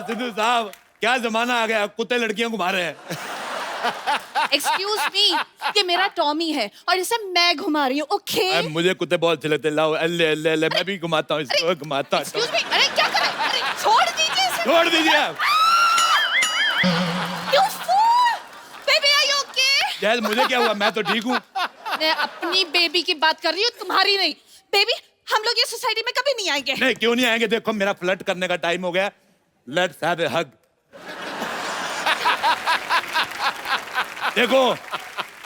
सिद्धू साहब, क्या जमाना आ गया, कुत्ते लड़कियों को मारे हैं। एक्सक्यूज मी, ये मेरा टॉमी है और इसे मैं घुमा रही हूँ, ओके? मुझे कुत्ते बहुत अच्छे लगते हैं। लाओ, ले ले ले, मैं भी घुमाता हूँ इसको, घुमाता हूँ। एक्सक्यूज मी, अरे क्या कर रहे हैं? अरे छोड़ दीजिए इसे। छोड़ दीजिए आप। You fool! Baby, are you okay? Jazz, मुझे क्या हुआ, मैं तो ठीक हूँ। मैं अपनी बेबी की बात कर रही हूँ, तुम्हारी नहीं। बेबी, हम लोग ये सोसाइटी में कभी नहीं आएंगे। नहीं, क्यों नहीं आएंगे? देखो, मेरा फ्लर्ट करने का टाइम हो गया। लेट्स हैव ए हग। देखो,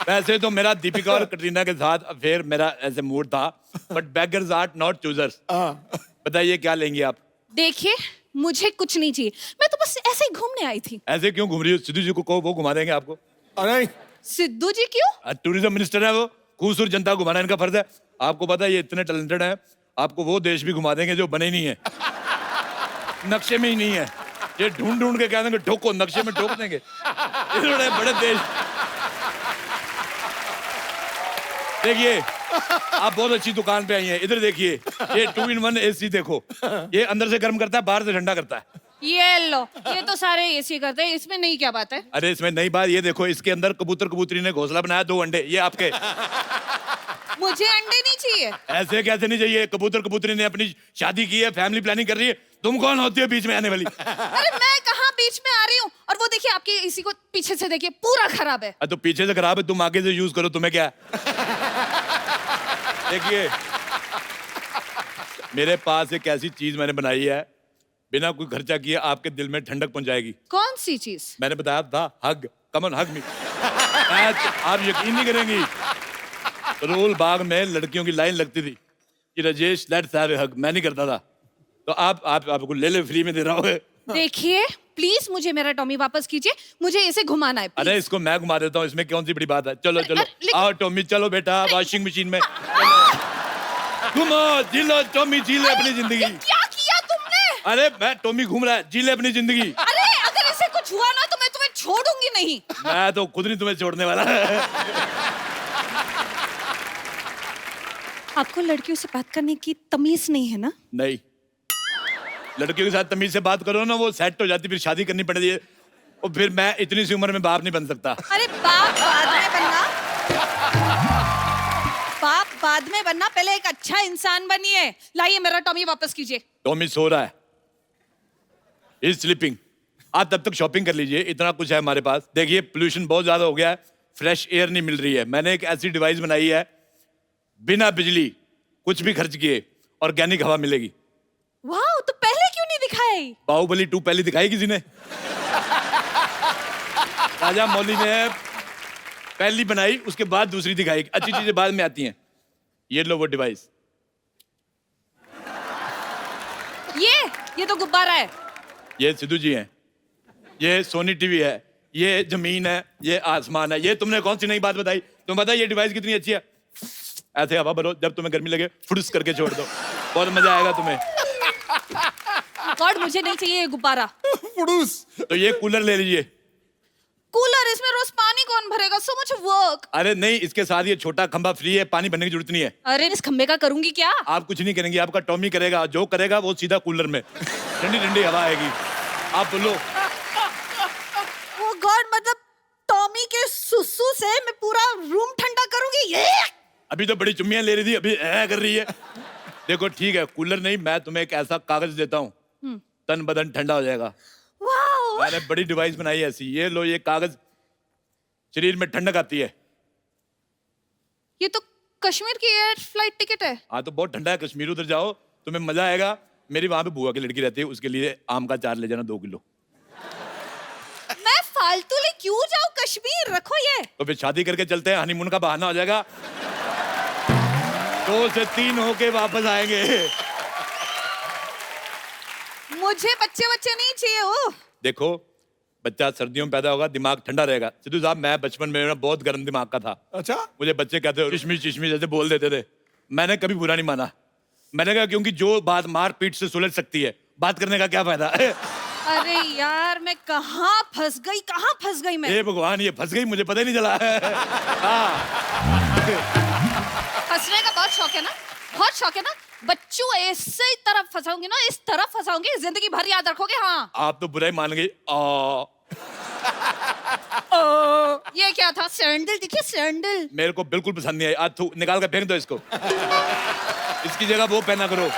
वैसे तो मेरा दीपिका और कटरीना के साथ अफेयर मेरा ऐसे मूड था, but beggars are not choosers. बताइए क्या लेंगी आप? देखिए, मुझे कुछ नहीं चाहिए, मैं तो बस ऐसे ही घूमने आई थी। ऐसे क्यों घूम रही हो? सिद्धू जी को कहो, वो घुमा देंगे आपको। अरे सिद्धू जी क्यों? टूरिज्म मिनिस्टर है वो, खूबसूरत जनता को घुमाना इनका फर्ज है। आपको पता है ये इतने टैलेंटेड हैं, आपको वो देश भी घुमा देंगे जो बने नहीं है, नक्शे में ही नहीं है। ये ढूंढ ढूंढ के कह देंगे ठोको, नक्शे में ठोक देंगे। इतने बड़े देश। देखिए, आप बहुत अच्छी दुकान पे आई हैं। इधर देखिए, ये 2-in-1 एसी देखो, ये अंदर से गर्म करता है, बाहर से ठंडा करता है। ये लो, ये तो सारे एसी करते हैं, इसमें नहीं क्या बात है? अरे इसमें नई बात ये देखो, इसके अंदर कबूतर कबूतरी ने घोंसला बनाया, 2 अंडे, ये आपके। मुझे अंडे नहीं चाहिए। ऐसे कैसे नहीं चाहिए? कबूतर कबूतरी ने अपनी शादी की है, फैमिली प्लानिंग कर रही है, तुम कौन होती हो बीच में आने वाली? अरे मैं कहाँ बीच में आ रही हूँ? और वो देखिए, आपके एसी को पीछे से देखिए, पूरा खराब है। तो पीछे से खराब है, तुम आगे से यूज करो, तुम्हें क्या है? देखिए, मेरे पास एक ऐसी चीज मैंने बनाई है, बिना कोई खर्चा किए आपके दिल में ठंडक पहुंचाएगी। कौन सी चीज? मैंने बताया था, हग। कम ऑन, हग मी। आप यकीन नहीं करेंगी, रोल बाग में लड़कियों की लाइन लगती थी कि राजेश लेट्स हैव ए हग, मैं नहीं करता था। तो आपको ले फ्री में दे रहा हूँ। देखिए, प्लीज मुझे मेरा टॉमी वापस कीजिए, मुझे इसे घुमाना है। अरे इसको मैं घुमा देता हूँ, इसमें कौन सी बड़ी बात है? चलो चलो, लेकिन- आओ टॉमी, चलो बेटा, वॉशिंग मशीन में घूमो, जी लो टॉमी, जी ले अपनी जिंदगी। ये क्या किया तुमने? अरे मैं टॉमी घूम रहा है, जी ले अपनी जिंदगी। अरे अगर इसे कुछ हुआ ना तो मैं तुम्हें छोड़ूंगी नहीं। मैं तो खुद नहीं तुम्हें छोड़ने वाला। आपको लड़कियों से बात करने की तमीज नहीं है ना? नहीं, लड़कियों के साथ तमीज से बात करो ना, वो सेट हो जाती, फिर शादी करनी पड़ती है, और फिर मैं इतनी सी उम्र में बाप नहीं बन सकता। अरे बाप बाद में बनना, बाप बाद में बनना, पहले एक अच्छा इंसान बनिए। लाइए मेरा टॉमी वापस कीजिए। टॉमी सो रहा है, इज स्लीपिंग। आप तब तक शॉपिंग कर लीजिए, इतना कुछ है हमारे पास। देखिए, पोल्यूशन बहुत ज्यादा हो गया है, फ्रेश एयर नहीं मिल रही है। मैंने एक ऐसी डिवाइस बनाई है, बिना बिजली कुछ भी खर्च किए ऑर्गेनिक हवा मिलेगी। वाह, तो पहले क्यों नहीं दिखाई? बाहुबली 2 पहले दिखाई किसी ने? राजा मौली ने पहली बनाई, उसके बाद दूसरी दिखाई। अच्छी चीजें बाद में आती हैं। ये लो वो डिवाइस। ये तो गुब्बारा है। ये सिद्धू जी हैं, ये सोनी टीवी है, ये जमीन है, ये आसमान है। ये तुमने कौन सी नई बात बताई? तुम बताइए ये डिवाइस कितनी अच्छी है। ऐसे हवा भरो, जब तुम्हें गर्मी लगे फुड़ुस करके छोड़ दो, बहुत मजा आएगा तुम्हें। गॉड, मुझे नहीं चाहिए ये गुब्बारा। फुडूस। तो ये कूलर ले लीजिए। कूलर, इसमें रोज पानी कौन भरेगा? So much work. अरे नहीं, इसके साथ ये छोटा खंभा फ्री है, पानी भरने की जरूरत नहीं है। अरे इस खंबे का करूंगी क्या? आप कुछ नहीं करेंगे, आपका टॉमी करेगा। जो करेगा वो सीधा कूलर में, ठंडी ठंडी हवा आएगी। आप बोलो। ओ गॉड, मतलब टॉमी के सुसु से मैं पूरा रूम ठंडा करूंगी? ये अभी तो बड़ी चुम्मियां ले रही थी, अभी कर रही है। देखो ठीक है, कूलर नहीं, मैं तुम्हें एक ऐसा कागज देता हूँ, तन बदन ठंडा हो जाएगा। वाओ, मैंने बड़ी डिवाइस बनाई है ऐसी। ये लो, ये कागज, शरीर में ठंडक आती है। ये तो कश्मीर की एयर फ्लाइट टिकट है। हाँ तो बहुत ठंडा है, कश्मीर उधर जाओ, तुम्हें मजा आएगा। मेरी वहां पे बुआ की लड़की रहती है, उसके लिए आम का चार ले जाना 2 किलो। मैं फालतू ले क्यों जाऊं कश्मीर? रखो ये। तो फिर शादी करके चलते हैं, हनीमून का बहाना हो जाएगा। 2 से 3 होके वापस आएंगे। मुझे बच्चे नहीं चाहिए। ओ देखो, बच्चा सर्दियों में पैदा होगा, दिमाग ठंडा रहेगा। सिद्धू साहब, मैं बचपन में मेरा बहुत गर्म दिमाग का था। अच्छा, मुझे बच्चे कहते हो चिशमी चिशमी जैसे बोल देते थे। मैंने कभी बुरा नहीं माना। मैंने कहा क्योंकि जो बात मार पीट से सुलझ सकती है, बात करने का क्या फायदा? अरे यार, मैं कहाँ फंस गई मैं। हे भगवान, ये फंस गई, मुझे पता ही नहीं चला। हाँ, फंसने का बहुत शौक है ना? बहुत शौक है ना? बच्चों ऐसे ही तरफ फंसाऊंगी ना, इस तरफ फंसाऊंगी, जिंदगी भर याद रखोगे। हाँ। आप तो बुरा ही मान गई। ये क्या था? सैंडल दिखे, सैंडल। मेरे को बिल्कुल पसंद नहीं आई। आज थू निकाल कर फेंक दो इसको। इसकी जगह वो पहना करो।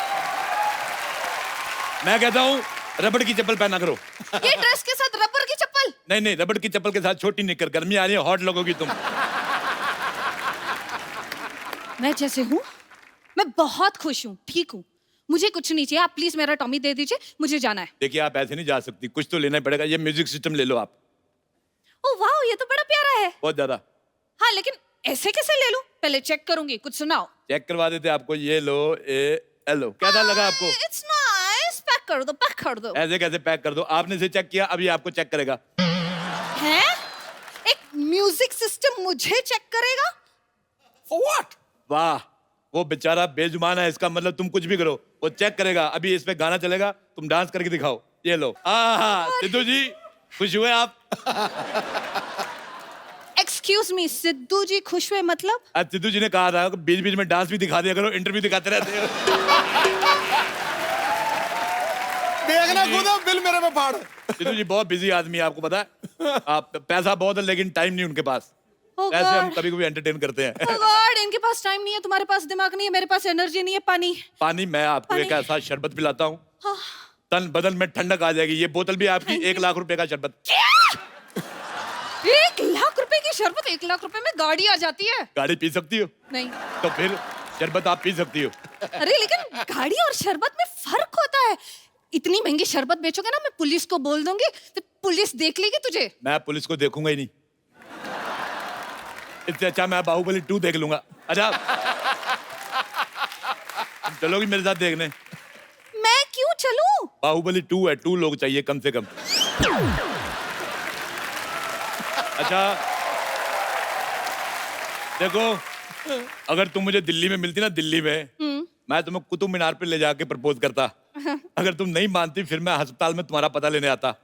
मैं कहता हूँ रबड़ की चप्पल पहना करो। ये ड्रेस के साथ रबर की चप्पल? नहीं नहीं, रबड़ की चप्पल के साथ छोटी निकर। गर्मी आ रही है, हॉट लगोगी तुम। मैं जैसे हूँ, मैं बहुत खुश हूँ, ठीक हूँ, मुझे कुछ नहीं चाहिए। आप प्लीज मेरा टॉमी दे दीजिए, मुझे जाना है। देखिए आप ऐसे नहीं जा सकती, कुछ तो लेना ही पड़ेगा। ये म्यूजिक सिस्टम ले लो आप। ओ वाह, ये तो बड़ा प्यारा है। बहुत ज्यादा। हाँ, लेकिन ऐसे कैसे ले लूं? पहले चेक करूंगी, कुछ सुनाओ। चेक करवा देते आपको। ये लो, लो। कैसा लगा आपको? It's nice. पैक कर दो, पैक कर दो। ऐसे कैसे पैक कर दो? आपने इसे चेक किया, अभी आपको चेक करेगा। हैं? एक म्यूजिक सिस्टम मुझे चेक करेगा? For what? वाह, वो बेचारा बेजुबान है, इसका मतलब तुम कुछ भी करो वो चेक करेगा। अभी इस पे गाना चलेगा, तुम डांस करके दिखाओ। ये लो। सिद्धू जी, खुश हुए आप? एक्सक्यूज मी, सिद्धू जी खुश हुए मतलब? आज सिद्धू जी ने कहा था बीच बीच में डांस भी दिखा दिया करो, इंटरव्यू दिखाते रहते हो। देखना खुदा बिल मेरे पे फाड़। सिद्धू जी बहुत बिजी आदमी है, आपको पता है। आप पैसा बहुत है लेकिन टाइम नहीं उनके पास। Oh ऐसे हम God. कभी कभी एंटरटेन करते हैं। Oh God, इनके पास टाइम नहीं है, तुम्हारे पास दिमाग नहीं है, मेरे पास एनर्जी नहीं है। पानी। पानी मैं आपको पानी। एक ऐसा शरबत पिलाता हूँ, हाँ। तन बदन में ठंडक आ जाएगी। ये बोतल भी आपकी 1 लाख रुपए का शरबत। 1 लाख रुपए की शरबत? 1 लाख रुपए में गाड़ी आ जाती है। गाड़ी पी सकती हो नहीं। तो फिर शरबत आप पी सकती हो। अरे लेकिन गाड़ी और शरबत में फर्क होता है। इतनी महंगी शरबत बेचोगे ना, मैं पुलिस को बोल दूंगी, तो पुलिस देख लेगी तुझे। मैं पुलिस को देखूंगा ही नहीं। इससे अच्छा मैं बाहुबली 2 देख लूंगा। अच्छा तुम चलोगी मेरे साथ देखने? मैं क्यों चलूं? बाहुबली 2 है, 2 लोग चाहिए कम से कम। अच्छा देखो, अगर तुम मुझे दिल्ली में मिलती ना, दिल्ली में मैं तुम्हें कुतुब मीनार पे ले जाके प्रपोज करता। अगर तुम नहीं मानती फिर मैं अस्पताल में तुम्हारा पता लेने आता।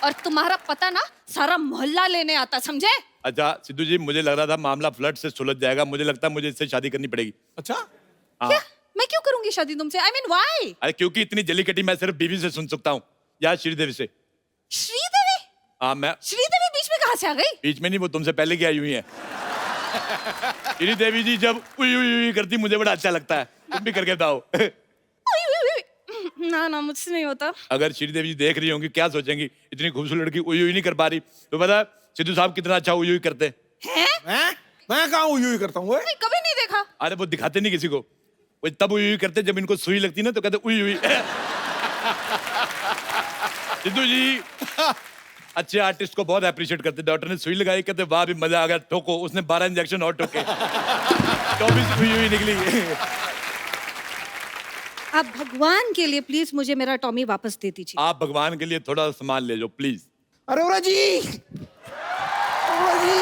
और तुम्हारा पता ना सारा मोहल्ला लेने आता, समझे? अच्छा सिद्धू जी, मुझे लग रहा था मामला फ्लड से सुलझ जाएगा। मुझे लगता है मुझे इससे शादी करनी पड़ेगी। अच्छा? हाँ। क्या? मैं क्यों करूंगी शादी तुमसे? I mean why? अरे क्योंकि इतनी जली कटी मैं सिर्फ बीवी से सुन सकता हूँ, या श्रीदेवी से। श्रीदेवी? हाँ, मैं श्रीदेवी बीच में कहाँ से आ गई? बीच में नहीं, वो तुमसे पहले की आई हुई है। श्रीदेवी जी जब उई उई उई करती मुझे बड़ा अच्छा लगता है। तुम भी करके बताओ। ना ना, मुझसे नहीं होता। अगर श्रीदेवी जी देख रही होंगी क्या सोचेंगी, इतनी खूबसूरत लड़की उई उई नहीं कर पा रही। तो पता है सिद्धू साहब कितना अच्छा उई उई करते। हैं? मैं कहाँ यूं करता हूँ? नहीं, कभी नहीं देखा। अरे वो दिखाते नहीं किसी को, वो तब उई उई करते जब इनको सुई लगती ना तो कहते उई उई। सिद्धू जी अच्छे आर्टिस्ट को बहुत अप्रिशिएट करते। डॉक्टर ने सुई लगाई, कहते वाह भी मजा आ गया, ठोको। उसने 12 इंजेक्शन और ठोके, 24 हुई हुई निकली। आप भगवान के लिए प्लीज मुझे मेरा टॉमी वापस दे दीजिए। आप भगवान के लिए थोड़ा सामान ले लो प्लीज। अरे ओरा जी, ओरा जी,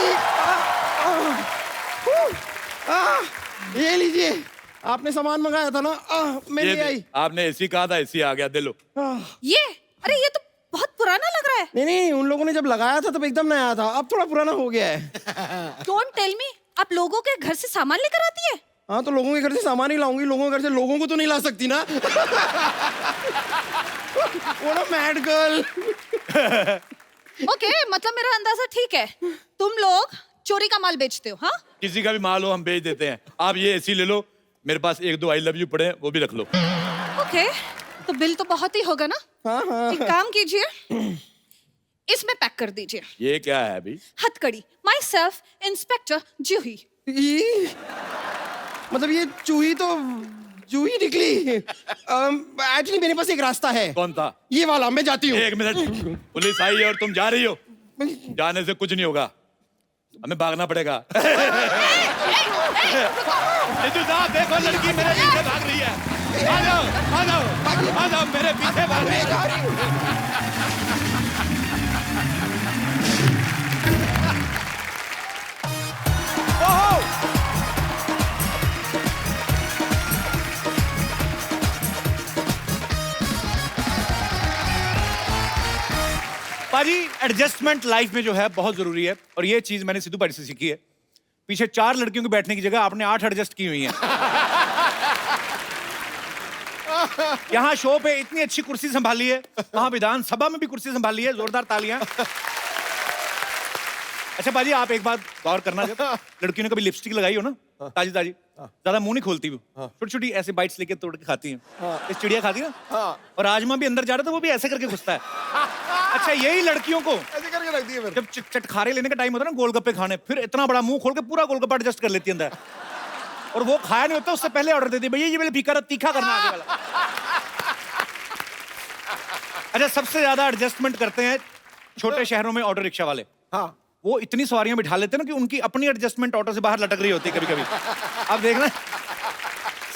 ये लीजिए, आपने सामान मंगाया था ना, मैं ले आई। आपने एसी कहा था, एसी आ गया, दे लो। ये, अरे ये तो बहुत पुराना लग रहा है। नहीं नहीं, उन लोगों ने जब लगाया था तब एकदम नया था, अब थोड़ा पुराना हो गया है। डोंट टेल मी, आप लोगों के घर से सामान लेकर आती है? हाँ तो लोगों के घर से सामान ही लाऊंगी, लोगों के घर से लोगों को तो नहीं ला सकती ना। वो ना मैड गर्ल। ओके, मतलब मेरा अंदाजा ठीक है, तुम लोग चोरी का माल बेचते हो। हाँ, किसी का भी माल हो हम बेच देते हैं। आप ये एसी ले लो, मेरे पास 1-2 आई लव यू पड़े हैं, वो भी रख लो। ओके, तो बिल तो बहुत ही होगा ना। हाँ हाँ। एक काम कीजिए, इसमें पैक कर दीजिए। ये क्या है अभी? हथकड़ी, माई सेल्फ इंस्पेक्टर जूही। मतलब ये चूही तो जूही निकली। एक्चुअली मेरे पास एक रास्ता है। कौन था? ये वाला, मैं जाती हूँ। 1 मिनट, पुलिस आई है और तुम जा रही हो। जाने से कुछ नहीं होगा, हमें भागना पड़ेगा। सिद्धू साहब देखो, लड़की मेरे पीछे भाग रही है। आ जाओ, आ जाओ, आ जाओ, मेरे पीछे भाग रही है। पाजी, एडजस्टमेंट लाइफ में जो है बहुत जरूरी है, और ये चीज मैंने सिद्धू पाजी से सीखी है। पीछे 4 लड़कियों के बैठने की जगह आपने 8 एडजस्ट की हुई हैं। यहाँ शो पे इतनी अच्छी कुर्सी संभाली है, वहाँ विधानसभा में भी कुर्सी संभाली है, जोरदार तालियां। अच्छा बाजी, आप एक बात गौर करना, जब लड़कियों ने कभी लिपस्टिक लगाई हो ना, ताजी ताजी, ज्यादा मुंह नहीं खोलती वो, छोटी छोटी ऐसे बाइट्स लेके तोड़ के खाती हैं। इस चिड़िया खाती है ना, और राजमा भी अंदर जा रहा था, वो भी ऐसे करके घुसता है। अच्छा यही लड़कियों को ऐसे करके रख दिए फिर। जब चटखारे लेने का टाइम होता है ना, गोलगप्पे खाने, फिर इतना बड़ा मुंह खोल के पूरा गोलगप्पा एडजस्ट कर लेती है अंदर, और वो खाया नहीं होता, उससे पहले ऑर्डर देती है, भैया ये मेरे फीका तीखा करना आगे वाला। अच्छा सबसे ज्यादा एडजस्टमेंट करते हैं छोटे शहरों में ऑटो रिक्शा वाले। हाँ। वो इतनी सवारियां बिठा लेते हैं ना कि उनकी अपनी एडजस्टमेंट ऑटो से बाहर लटक रही होती है कभी कभी। अब देखना,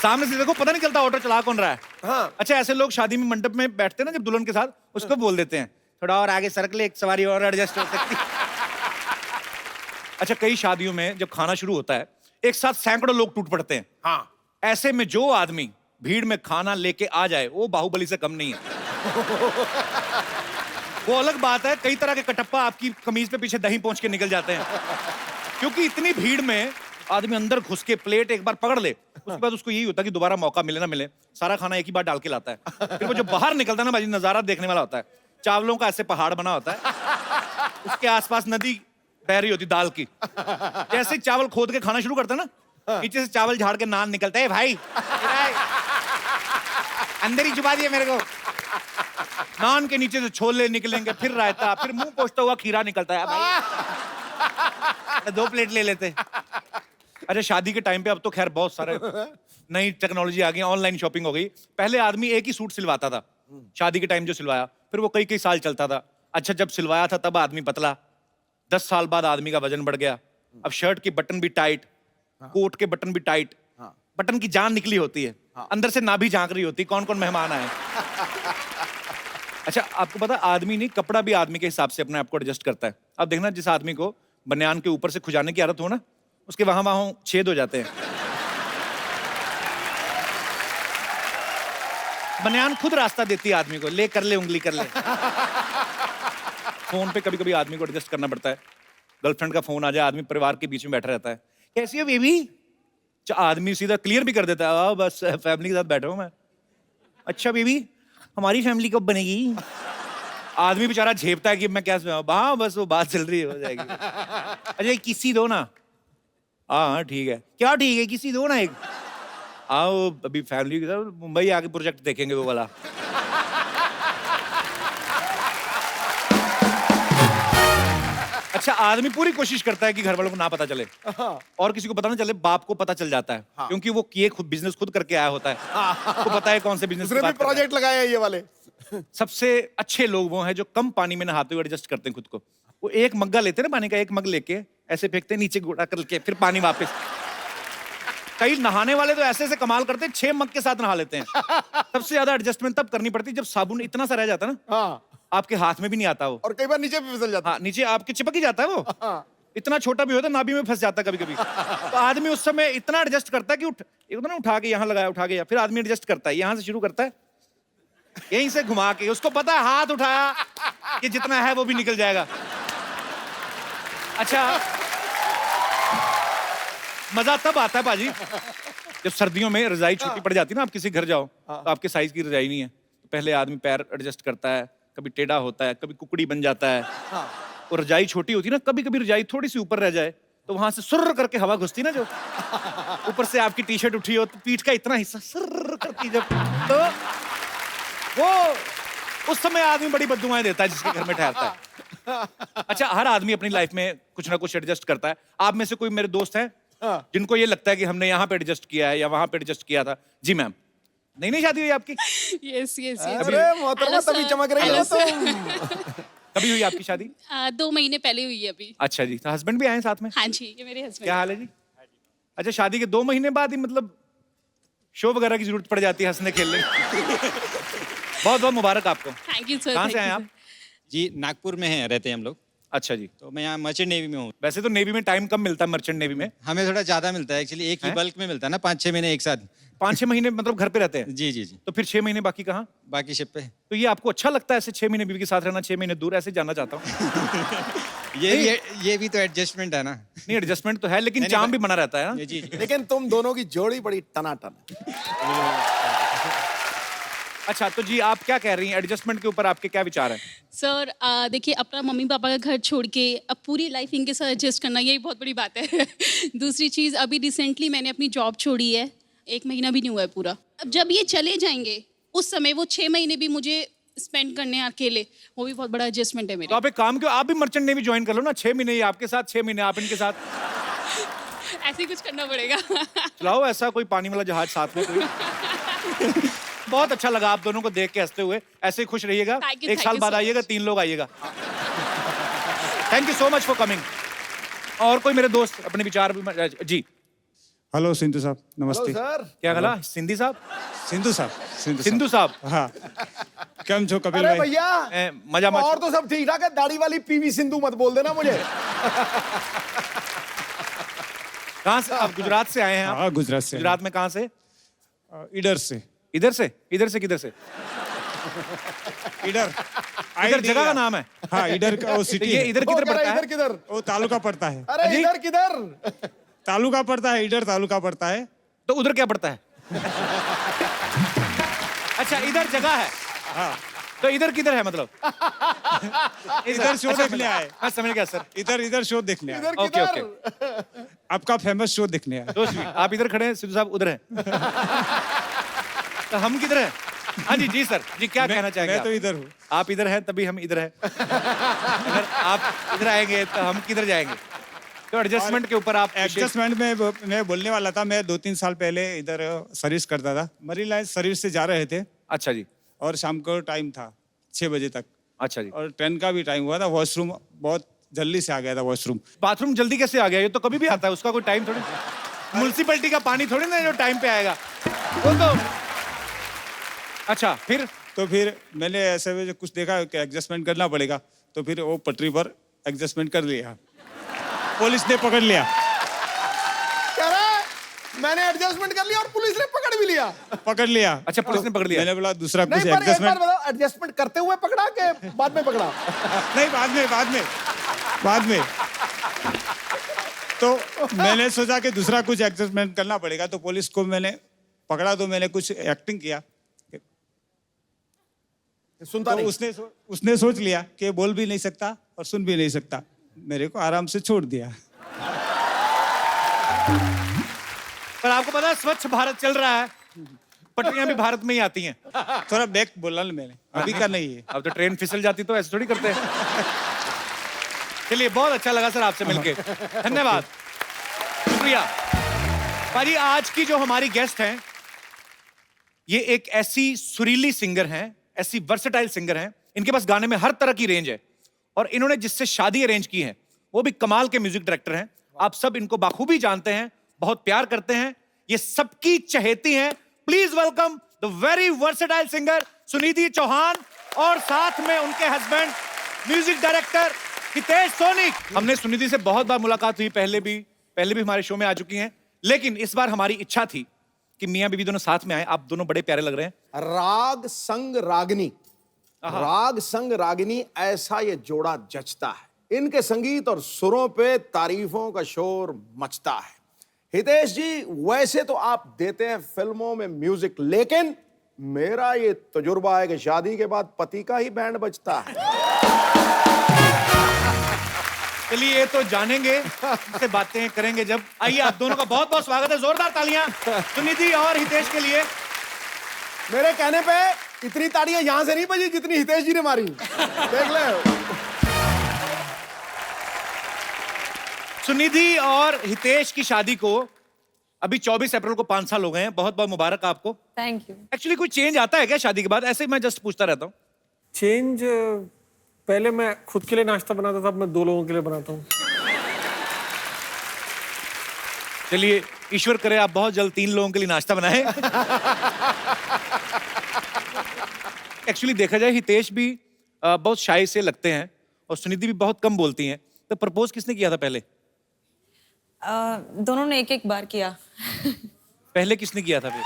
सामने से देखो, पता नहीं चलता ऑटो चला कौन रहा है। हाँ। अच्छा ऐसे लोग शादी में मंडप में बैठते हैं ना जब दुल्हन के साथ, उसको बोल देते हैं थोड़ा और आगे सरक ले, एक सवारी और एडजस्ट हो सकती। अच्छा कई शादियों में जब खाना शुरू होता है, एक साथ सैकड़ों लोग टूट पड़ते हैं। हाँ। ऐसे में जो आदमी भीड़ में खाना लेके आ जाए, वो बाहुबली से कम नहीं है। वो अलग बात है, कई तरह के कटप्पा आपकी कमीज पे पीछे दही पहुंच के निकल जाते हैं, क्योंकि इतनी भीड़ में आदमी अंदर घुस के प्लेट एक बार पकड़ ले, उसके बाद उसको यही होता है कि दोबारा मौका मिले ना मिले, सारा खाना एक ही बार डाल के लाता है। फिर वो जो बाहर निकलता है ना बाजी, नजारा देखने वाला होता है। चावलों का ऐसे पहाड़ बना होता है, उसके आसपास नदी बह रही होती दाल की। जैसे ही चावल खोद के खाना शुरू करता है ना, नीचे से चावल झाड़ के नान निकलता है, भाई अंदर ही छुपा दिया मेरे को। नान के नीचे से छोले निकलेंगे, फिर रायता, फिर मुंह पोंछता हुआ खीरा निकलता है। भाई 2 प्लेट ले लेते। अच्छा शादी के टाइम पे अब तो खैर बहुत सारे नई टेक्नोलॉजी आ गई, ऑनलाइन शॉपिंग हो गई। पहले आदमी एक ही सूट सिलवाता था, शादी के टाइम जो सिलवाया, फिर वो कई कई साल चलता था। अच्छा जब सिलवाया था तब आदमी पतला, 10 साल बाद आदमी का वजन बढ़ गया। अब शर्ट के बटन भी टाइट, कोट के बटन भी टाइट, बटन की जान निकली होती है, अंदर से नाभि झांक रही होती, कौन कौन मेहमान आए। अच्छा आपको पता, आदमी नहीं, कपड़ा भी आदमी के हिसाब से अपने आप को एडजस्ट करता है। अब देखना, जिस आदमी को बनियान के ऊपर से खुजाने की आदत हो ना, उसके वहां वहां छेद हो जाते हैं। बनियान खुद रास्ता देती है आदमी को, ले कर ले उंगली कर ले। फोन पे कभी कभी आदमी को एडजस्ट करना पड़ता है। गर्लफ्रेंड का फोन आ जाए, आदमी परिवार के बीच में बैठा रहता है, कैसी है बेबी, आदमी सीधा क्लियर भी कर देता है, बस फैमिली के साथ बैठा हूं मैं। अच्छा बेबी, हमारी फैमिली कब बनेगी? आदमी बेचारा झेपता है कि मैं क्या, हाँ बस वो बात चल रही है, हो जाएगी। अच्छा किसी दो ना, हाँ ठीक है, क्या ठीक है, किसी दो ना एक। आओ अभी फैमिली के साथ मुंबई आके प्रोजेक्ट देखेंगे वो वाला। अच्छा आदमी पूरी कोशिश करता है कि घर वालों को ना पता चले, और किसी को पता ना चले, बाप को पता चल जाता है। क्योंकि वो किए खुद, बिजनेस खुद करके आया होता है, उसको पता है कौन से बिजनेस उसने भी प्रोजेक्ट लगाया है ये वाले। सबसे अच्छे लोग वो हैं जो कम पानी में नहाते हुए एडजस्ट करते हैं खुद को। वो एक मग्गा लेते हैं ना पानी का, एक मग लेके ऐसे फेंकते हैं नीचे, घोड़ा करके फिर पानी वापस। कई नहाने वाले तो ऐसे ऐसे कमाल करते हैं, 6 मग के साथ नहा लेते हैं। सबसे ज्यादा एडजस्टमेंट तब करनी पड़ती है जब साबुन इतना सा रह जाता है ना, आपके हाथ में भी नहीं आता वो, और कई बार नीचे भी फिसल जाता है। हाँ नीचे आपके चिपक ही जाता है वो, इतना छोटा भी होता है, नाभि में फंस जाता है कभी कभी। तो आदमी उस समय इतना एडजस्ट करता है कि उठा के यहाँ लगाया, उठा के, फिर आदमी एडजस्ट करता है, यहाँ से शुरू करता है, यहीं से घुमा के, उसको पता है हाथ उठाया कि जितना है वो भी निकल जाएगा। अच्छा मजा तब आता है बाजी जब सर्दियों में रजाई छोटी पड़ जाती है ना, आप किसी घर जाओ तो आपके साइज की रजाई नहीं है, तो पहले आदमी पैर एडजस्ट करता है, कभी टेढ़ा होता है, कभी कुकड़ी बन जाता है। और रजाई छोटी होती है ना, कभी कभी रजाई थोड़ी सी ऊपर रह जाए तो वहां से सुर्र करके हवा घुसती ना, जो ऊपर से आपकी टी शर्ट उठी हो तो पीठ का इतना हिस्सा सुर्र करती जब, तो वो उस समय आदमी बड़ी बद्दुआएं देता है जिसके घर में ठहरता है। अच्छा हर आदमी अपनी लाइफ में कुछ ना कुछ एडजस्ट करता है। आप में से कोई मेरे दोस्त हैं जिनको ये लगता है कि हमने यहाँ पे एडजस्ट किया है या वहां पे एडजस्ट किया था? जी मैम, नहीं शादी हुई आपकी? यस यस अरे मोहतरमा तभी चमक रही है तुम। कभी हुई आपकी शादी? 2 महीने पहले हुई है अभी। अच्छा जी, तो हस्बैंड भी आए साथ में? हाँ जी, ये मेरे हस्बैंड। क्या हाल है जी? अच्छा शादी के 2 महीने बाद ही मतलब शो वगैरह की जरूरत पड़ जाती है हंसने खेलने की। बहुत बहुत मुबारक आपको। Thank you sir. कहाँ से आए आप? जी नागपुर में हैं, रहते हैं हम लोग। अच्छा जी, तो मैं यहाँ मर्चेंट नेवी में हूँ। वैसे तो नेवी में टाइम कम मिलता है, मर्चेंट नेवी में हमें थोड़ा ज्यादा मिलता है एक्चुअली, एक ही हैं? बल्क में मिलता है ना, 5-6 महीने एक साथ। 5-6 महीने मतलब घर पे रहते हैं? जी जी जी। तो फिर 6 महीने बाकी कहाँ? बाकी शिप पे। तो ये आपको अच्छा लगता है ऐसे 6 महीने बीवी के साथ रहना, 6 महीने दूर, ऐसे जानना चाहता हूँ। ये भी तो एडजस्टमेंट है ना। नहीं एडजस्टमेंट तो है, लेकिन नहीं, चाम भी बना रहता है ना? जी जी। लेकिन तुम दोनों की जोड़ी बड़ी टनाटन है। अच्छा तो जी आप क्या कह रही हैं, एडजस्टमेंट के ऊपर आपके क्या विचार हैं? सर देखिए अपना मम्मी पापा का घर छोड़ के अब पूरी लाइफ इनके साथ एडजस्ट करना यही बहुत बड़ी बात है। दूसरी चीज़ अभी रिसेंटली मैंने अपनी जॉब छोड़ी है, 1 महीना भी नहीं हुआ है पूरा। अब जब ये चले जाएंगे उस समय वो 6 महीने भी मुझे स्पेंड करने हैं अकेले, वो भी बहुत बड़ा एडजस्टमेंट है तो मेरे। आप एक काम क्यों, आप भी मर्चेंट नेवी ज्वाइन कर लो ना, 6 महीने ये आपके साथ, 6 महीने आप इनके साथ ऐसे ही कुछ करना पड़ेगा। चलाओ ऐसा कोई पानी वाला जहाज साथ में कोई। बहुत अच्छा लगा आप दोनों को देख के हंसते हुए, ऐसे ही खुश रहिएगा। Thank you, एक साल thank you बाद so आइएगा, much. 3 लोग आइएगा। Thank you so much for coming. और कोई मेरे दोस्त अपने विचार भी जी। हेलो सिंधु साहब, नमस्ते। सर क्या गला सिंधी साहब? सिंधु साहब, सिंधु साहब हाँ, केम छो कपिल अरे भाई? भैया मजा मत। और तो सब ठीक ठाक है, दाढ़ी वाली पीवी सिंधु मत बोल देना मुझे। कहाँ से आप? गुजरात से आए हैं आप? हाँ, गुजरात से। गुजरात में कहाँ से? इधर से। इधर से? इधर से किधर से? इधर इधर जगह का नाम है? हाँ, इधर का वो सिटी ये है। इधर वो किधर कह रहा पड़ता है, है? इधर किधर? वो तालुका पड़ता है। अरे अजी? इधर किधर? तालुका पड़ता है, इधर तालुका पड़ता है। तो उधर क्या पड़ता है? अच्छा इधर जगह है। हाँ, तो इधर किधर है मतलब? इधर शो अच्छा, देखने आए। मैं समझ गया सर। इधर शो देखने आए। इधर ओके, किधर? आपका फेमस शो देखने आए। तो आप इधर खड़े हैं, सिद्धू साहब उधर हैं। तो हम किधर हैं? हाँ जी जी सर जी, क्या कहना चाहेंगे मैं तो आप? इधर हूँ। आप इधर हैं तभी हम इधर हैं। अगर आप इधर आएंगे तो हम किधर जाएंगे? तो एडजस्टमेंट के ऊपर आप एडजस्टमेंट में मैं बोलने वाला था, मैं 2-3 साल पहले इधर सर्विस करता था। मरीन लाइन सर्विस से जा रहे थे अच्छा जी, और शाम को टाइम था 6 बजे तक, अच्छा जी। और ट्रेन का भी टाइम हुआ था। वॉशरूम बहुत जल्दी से आ गया था वॉशरूम। बाथरूम जल्दी कैसे आ गया? ये तो कभी भी आता है, उसका कोई टाइम थोड़ी। म्युनिसिपैलिटी का पानी थोड़ी ना जो टाइम पे आएगा वो तो। अच्छा फिर? तो फिर मैंने ऐसे में कुछ देखा कि एडजस्टमेंट करना पड़ेगा, तो फिर वो पटरी पर एडजस्टमेंट कर लिया। पुलिस ने पकड़ लिया। कह रहा है, मैंने एडजस्टमेंट कर लिया और पुलिस ने पकड़ भी लिया। पकड़ लिया। अच्छा पुलिस ने पकड़ लिया। मैंने बोला दूसरा कुछ नहीं पर एक बार एडजस्टमेंट। बताओ, एडजस्टमेंट करते हुए पकड़ा के बाद में पकड़ा? नहीं, बाद में। तो मैंने सोचा कि दूसरा कुछ एडजस्टमेंट करना पड़ेगा, तो पुलिस को मैंने पकड़ा, तो मैंने कुछ एक्टिंग किया। सुनता तो नहीं। उसने सोच लिया कि ये बोल भी नहीं सकता और सुन भी नहीं सकता, मेरे को आराम से छोड़ दिया। पर आपको पता है स्वच्छ भारत चल रहा है, पटरियां भी भारत में ही आती हैं। थोड़ा बैक बोला ना मैंने, अभी का नहीं है। अब तो ट्रेन फिसल जाती तो ऐसे थोड़ी करते हैं। चलिए बहुत अच्छा लगा सर आपसे मिलके, धन्यवाद, शुक्रिया। भाजी आज की जो हमारी गेस्ट हैं, ये एक ऐसी सुरीली सिंगर हैं, ऐसी वर्सेटाइल सिंगर हैं, इनके पास गाने में हर तरह की रेंज है, और इन्होंने जिससे शादी अरेंज की है वो भी कमाल के म्यूजिक डायरेक्टर हैं। आप सब इनको बाखूबी जानते हैं, बहुत प्यार करते हैं, ये सबकी चहेती हैं। Please welcome the very versatile singer Sunidhi Chauhan, और साथ में उनके husband music director Hitesh Soni. हमने सुनिधि से बहुत बार मुलाकात हुई, पहले भी हमारे शो में आ चुकी हैं, लेकिन इस बार हमारी इच्छा थी कि मियां बीवी दोनों साथ में आए। आप दोनों बड़े प्यारे लग रहे हैं। राग संग रागनी, राग संग रागिनी, ऐसा ये जोड़ा जचता है। इनके संगीत और सुरों पे तारीफों का शोर मचता है। हितेश जी, वैसे तो आप देते हैं फिल्मों में म्यूजिक, लेकिन मेरा ये तजुर्बा है कि शादी के बाद पति का ही बैंड बजता है। चलिए ये तो जानेंगे, इससे बातें करेंगे जब। आइए आप दोनों का बहुत बहुत स्वागत है, जोरदार तालियां सुनिधि और हितेश के लिए। मेरे कहने पे इतनी ताड़ियां यहां से नहीं बजी जितनी हितेश जी ने मारी, देख ले। सुनिधि और हितेश की शादी को अभी 24 अप्रैल को 5 साल हो गए हैं। बहुत बहुत मुबारक आपको। Thank you. एक्चुअली कोई चेंज आता है क्या शादी के बाद? ऐसे ही मैं जस्ट पूछता रहता हूँ। चेंज, पहले मैं खुद के लिए नाश्ता बनाता था, अब मैं 2 लोगों के लिए बनाता हूँ। चलिए ईश्वर करे आप बहुत जल्द 3 लोगों के लिए नाश्ता बनाएं। एक्चुअली देखा जाए हितेश भी बहुत शाय से लगते हैं और सुनिधि भी बहुत कम बोलती हैं। तो प्रपोज किसने किया था पहले? दोनों ने एक बार किया। पहले किसने किया था फिर?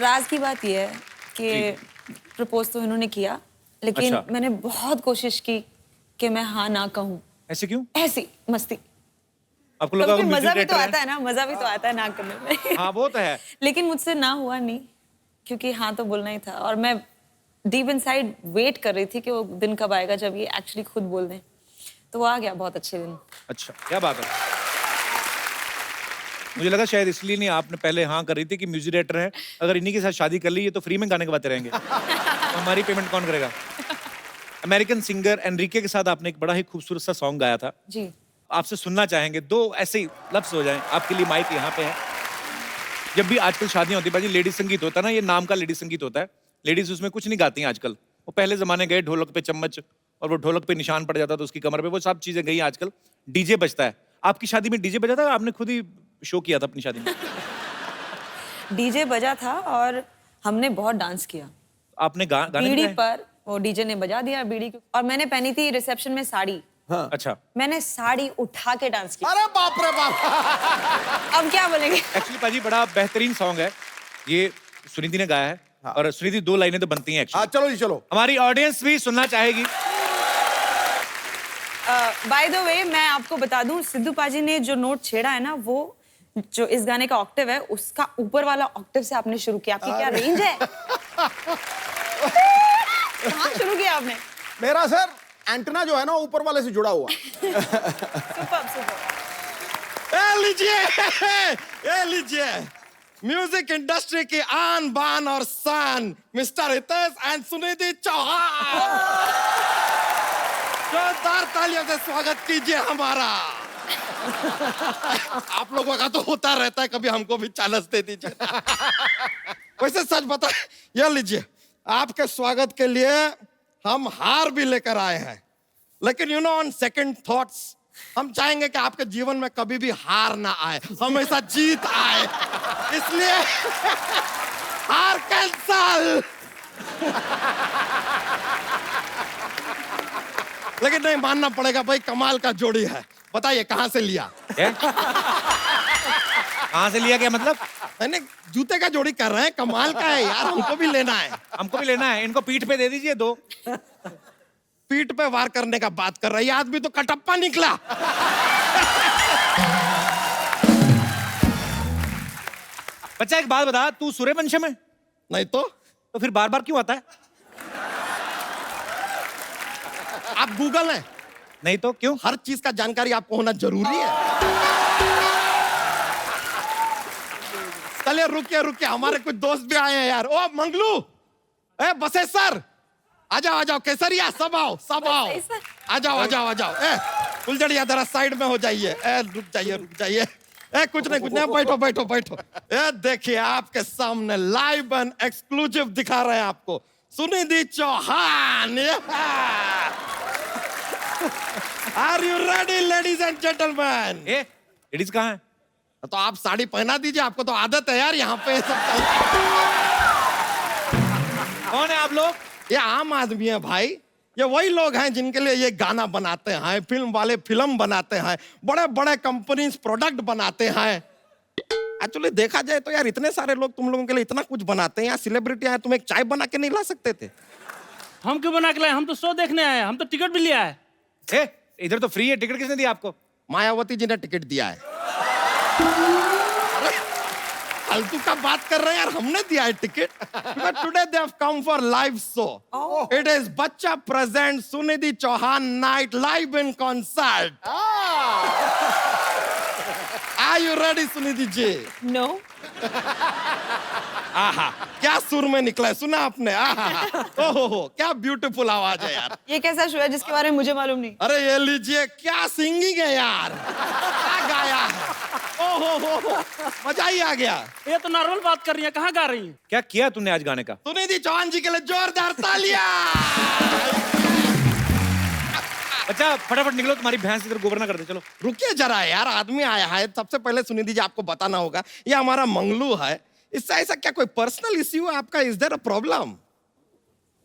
राज की बात यह है कि प्रपोज तो इन्होंने किया, लेकिन अच्छा। मैंने बहुत कोशिश की कि मैं हाँ ना कहूँ। ऐसे क्यों? ऐसी मस्ती। आपको लगा कभी वो मजा म्यूजिक भी तो डायरेक्टर आता है? है ना, मजा भी तो आता है ना करने में। हाँ वो तो है। लेकिन मुझसे ना हुआ नहीं, क्योंकि हाँ तो बोलना ही था, और मैं डीप इनसाइड वेट कर रही थी कि वो दिन कब आएगा जब ये एक्चुअली खुद बोल दें, तो वो आ गया बहुत अच्छे दिन। अच्छा क्या बात है। मुझे लगा शायद इसलिए नहीं आपने पहले हाँ कर रही थी कि म्यूजिक डायरेक्टर है, अगर इन्हीं के साथ शादी कर ली ये तो फ्री में गाने गवाते रहेंगे तो हमारी पेमेंट कौन करेगा। अमेरिकन सिंगर एनरिके के साथ आपने एक बड़ा ही खूबसूरत सा सॉन्ग गाया था, जी। आपसे सुनना चाहेंगे, दो ऐसे ही लफ्ज हो जाएं आपके लिए, माइक यहाँ पे है। जब भी आजकल शादियां होती है भाजी, लेडीज संगीत होता है ना, ये नाम का लेडीज संगीत होता है, लेडीज उसमें कुछ नहीं गाती हैं आजकल। वो पहले जमाने गए ढोलक पे चम्मच और वो ढोलक पे निशान पड़ जाता था उसकी कमर पे, वो सब चीजें गई आजकल डीजे बजता है। आपकी शादी में डीजे बजा था, आपने खुद ही शो किया था अपनी शादी में? डीजे बजा था और हमने बहुत डांस किया। आपने गाने बीड़ी भी गाए? पर वो डीजे ने बजा दिया बीड़ी को, और मैंने पहनी थी रिसेप्शन में साड़ी। हाँ। अच्छा मैंने साड़ी उठा के डांस किया। अरे बाप रे बाप। अब क्या बोलेंगे। एक्चुअली पाजी बड़ा बेहतरीन सॉन्ग है ये, सुनिधि ने गाया है। हाँ। और सुनिधि दो लाइनें तो बनती हैं हाँ एक्चुअली, चलो जी चलो। हमारी ऑडियंस भी सुनना चाहेगी। बाय द वे मैं आपको बता दूं, सिद्धू पाजी ने जो नोट छेड़ा है ना, वो जो इस गाने का ऑक्टेव है उसका ऊपर वाला ऑक्टेव से आपने शुरू किया। आपकी क्या रेंज है? कहाँ शुरू किया आपने? मेरा सर एंटेना जो है ना ऊपर वाले से जुड़ा हुआ। Super super. ये लीजिए म्यूजिक इंडस्ट्री की आन बान और शान मिस्टर हितेश एंड सुनिधि चौहान, जोरदार तालियों से स्वागत कीजिए हमारा। आप लोगों का तो होता रहता है, कभी हमको भी चांस दे दीजिए। वैसे सच बता, ये लीजिए आपके स्वागत के लिए हम हार भी लेकर आए हैं, लेकिन you know on second thoughts हम चाहेंगे कि आपके जीवन में कभी भी हार ना आए, हमेशा जीत आए, इसलिए हार कैंसल। लेकिन नहीं मानना पड़ेगा भाई, कमाल का जोड़ी है। बताइए कहां से लिया? कहां से लिया क्या मतलब? मैंने जूते का जोड़ी कर रहे हैं, कमाल का है यार, हमको भी लेना है। हमको भी लेना है, इनको पीठ पे दे दीजिए दो। पीठ पे वार करने का बात कर रहा है, ये आदमी तो कटप्पा निकला। बच्चा एक बात बता, तू सूर्यवंशम है? नहीं तो फिर बार बार क्यों आता है? आप गूगल हैं? नहीं तो क्यों? हर चीज का जानकारी आपको होना जरूरी है। चलिए रुकिए रुकिए, हमारे कुछ दोस्त भी आए हैं यार। ओ मंगलू, ए बसेसर, आ जाओ, केसरिया, सब आओ। आ जाओ। ए फुलझड़िया जरा साइड में हो जाइए। ए रुक जाइए। ए कुछ नहीं, बैठो। ए देखिए आपके सामने लाइव एंड एक्सक्लूसिव दिखा रहे हैं आपको Sunidhi Chauhan. Are you ready ladies and gentleman? ए लेडीज कहाँ है? तो आप साड़ी पहना दीजिए, आपको तो आदत है यार यहाँ पे सब चलता है। कौन है आप लोग? ये आम आदमी है भाई, ये वही लोग हैं जिनके लिए ये गाना बनाते हैं, फिल्म वाले फिल्म बनाते हैं, बड़े बड़े कंपनीज प्रोडक्ट बनाते हैं। एक्चुअली देखा जाए तो यार इतने सारे लोग तुम लोगों के लिए इतना कुछ बनाते हैं, यहाँ सेलिब्रिटी आए, तुम एक चाय बना के नहीं ला सकते थे? हम क्यों बना के लाए? हम तो शो देखने आए, हम तो टिकट भी लिया है। ए, इधर तो फ्री है, टिकट किसने दिया आपको? मायावती जी ने टिकट दिया है। फालतू का बात कर रहे हैं यार, हमने दिया है ticket. But today they have come for live show. It is बच्चा present Sunidhi Chauhan night live in concert. Are you ready Sunidhi ji? No. आहा, क्या सुर में निकला है, सुना आपने? आहा, ओहो, क्या ब्यूटीफुल आवाज है यार। ये कैसा शो है जिसके बारे में मुझे मालूम नहीं? अरे ये लीजिए, क्या सिंगिंग है यार, क्या गाया है। ओहो, मजा ही आ गया। ये तो नॉर्मल बात कर रही है, कहाँ गा रही है? क्या किया तूने आज गाने का? सुनिधि चौहान जी के लिए जोरदार तालियां। बच्चा फटाफट निकलो, तुम्हारी भैंस इधर गोबर ना कर दे। चलो रुकिए जरा यार, आदमी आया है। सबसे पहले सुनिधि जी आपको बताना होगा, ये हमारा मंगलू है, इससे ऐसा क्या कोई पर्सनल इश्यू है आपका? Is there a problem?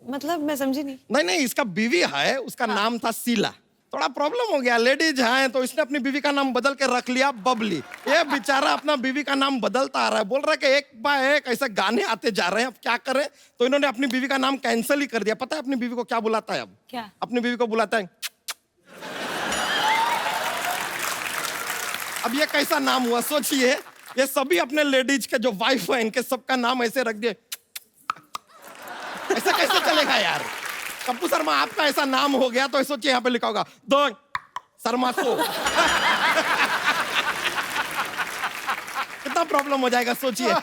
मतलब मैं समझी नहीं। नहीं, इसका बीवी है, उसका नाम था शीला, थोड़ा प्रॉब्लम हो गया, लेडीज है तो इसने अपनी बीवी का नाम बदल के रख लिया बबली। ये बेचारा अपना बीवी का नाम बदलता आ रहा है, बोल रहा है कि एक बाय एक ऐसे गाने आते जा रहे हैं, अब क्या करें? तो इन्होंने अपनी बीवी का नाम कैंसिल ही कर दिया। पता है अपनी बीवी को क्या बुलाता है अब? क्या? अपनी बीवी को बुलाता है अब ये कैसा नाम हुआ सोचिए, ये सभी अपने लेडीज के जो वाइफ है इनके सबका नाम ऐसे रख दिए, ऐसा कैसे चलेगा यार? कप्पू शर्मा आपका ऐसा नाम हो गया तो सोचिए यहाँ पे लिखा होगा द शर्मा शो। कितना प्रॉब्लम हो जाएगा सोचिए।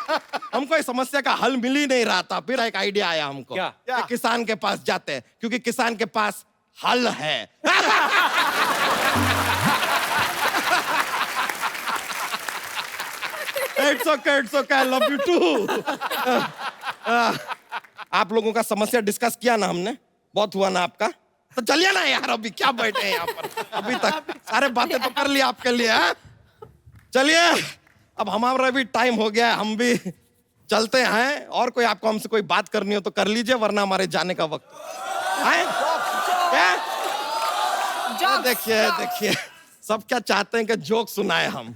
हमको इस समस्या का हल मिल ही नहीं रहा था, फिर एक आइडिया आया हमको। क्या? कि किसान के पास जाते हैं, क्योंकि किसान के पास हल है। It's okay, I love you too. आप लोगों का समस्या डिस्कस किया ना हमने, बहुत हुआ ना आपका, तो चलिए ना यार, अभी क्या बैठे हैं यहाँ पर, अभी तक सारे बातें तो कर ली आपके लिए। हाँ? चलिए अब हमारा भी टाइम हो गया, हम भी चलते हैं। और कोई आपको हमसे कोई बात करनी हो तो कर लीजिए, वरना हमारे जाने का वक्त है। क्या? देखिए सब क्या चाहते हैं कि जोक सुनाए हम।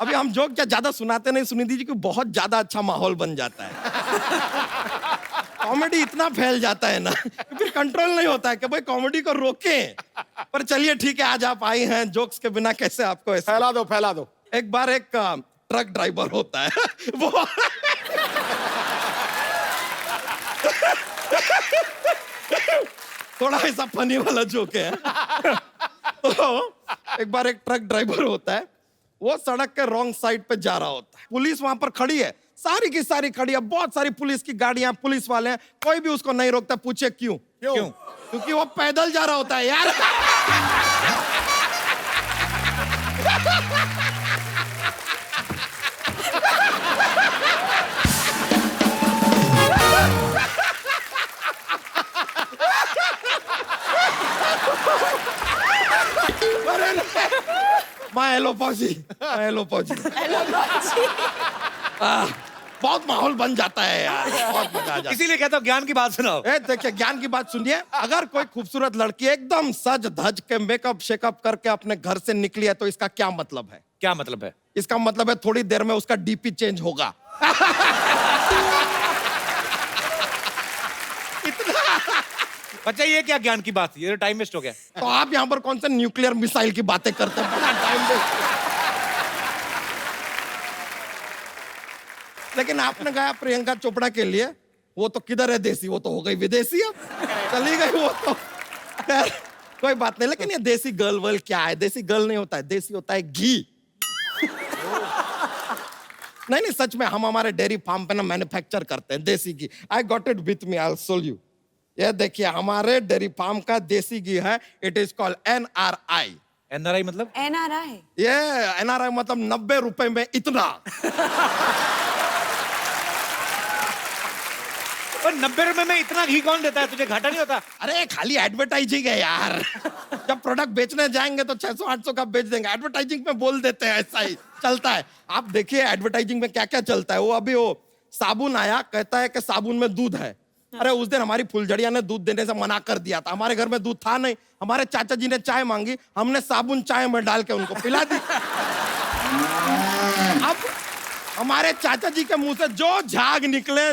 अभी हम जोक क्या ज्यादा सुनाते नहीं, सुनी दीजिए कि बहुत ज्यादा अच्छा माहौल बन जाता है। कॉमेडी इतना फैल जाता है ना कि फिर कंट्रोल नहीं होता है कि भाई कॉमेडी को रोकें। पर चलिए ठीक है, आज आप आई हैं, जोक्स के बिना कैसे आपको ऐसे फैला दो। एक बार एक ट्रक ड्राइवर होता है, वो थोड़ा ऐसा फनी वाला जोक है। तो एक बार एक ट्रक ड्राइवर होता है, वो सड़क के रॉन्ग साइड पे जा रहा होता है। पुलिस वहां पर खड़ी है, सारी की सारी खड़ी है, बहुत सारी पुलिस की गाड़ियां, पुलिस वाले हैं, कोई भी उसको नहीं रोकता। पूछे क्यों? क्योंकि वो पैदल जा रहा होता है यार। हेलो पौजी। बहुत माहौल बन जाता है यार, बहुत मजा आ जाता है। इसीलिए कहता हूँ ज्ञान की बात सुनाओ। देखिए ज्ञान की बात सुनिए। अगर कोई खूबसूरत लड़की एकदम सज धज के मेकअप शेकअप करके अपने घर से निकली है तो इसका क्या मतलब है? क्या मतलब है? इसका मतलब है थोड़ी देर में उसका डीपी चेंज होगा। बच्चा ये क्या ज्ञान की बात, ये टाइम वेस्ट हो गया। तो आप यहाँ पर कौन सा न्यूक्लियर मिसाइल की बातें करते हैं? बड़ा टाइम वेस्ट। लेकिन आपने कहा प्रियंका चोपड़ा के लिए, वो तो किधर है देसी, वो तो हो गई विदेशी, अब चली गई वो तो। खैर कोई बात नहीं। लेकिन ये देसी गर्ल वर्ल क्या है? देसी गर्ल नहीं होता है, देसी होता है घी। नहीं सच में, हम हमारे डेयरी फार्म पे ना मैन्युफैक्चर करते हैं देसी घी। I got it with me, I will show you. ये देखिए हमारे डेयरी फार्म का देसी घी है। It is called NRI। NRI मतलब? NRI ये NRI मतलब 90 रुपए में इतना। पर 90 रुपए में इतना घी कौन देता है? तुझे घाटा नहीं होता? अरे खाली एडवर्टाइजिंग है यार। जब प्रोडक्ट बेचने जाएंगे तो 600-800 का बेच देंगे। एडवर्टाइजिंग में बोल देते हैं, ऐसा ही चलता है। आप देखिए एडवर्टाइजिंग में क्या क्या चलता है। वो अभी वो साबुन आया, कहता है कि साबुन में दूध है। अरे उस दिन हमारी फुलझड़िया ने दूध देने से मना कर दिया था। हमारे घर में दूध था नहीं, हमारे चाचा जी ने चाय मांगी, हमने साबुन चाय में डाल के उनको पिला दी। अब हमारे चाचा जी के मुंह से जो झाग निकले।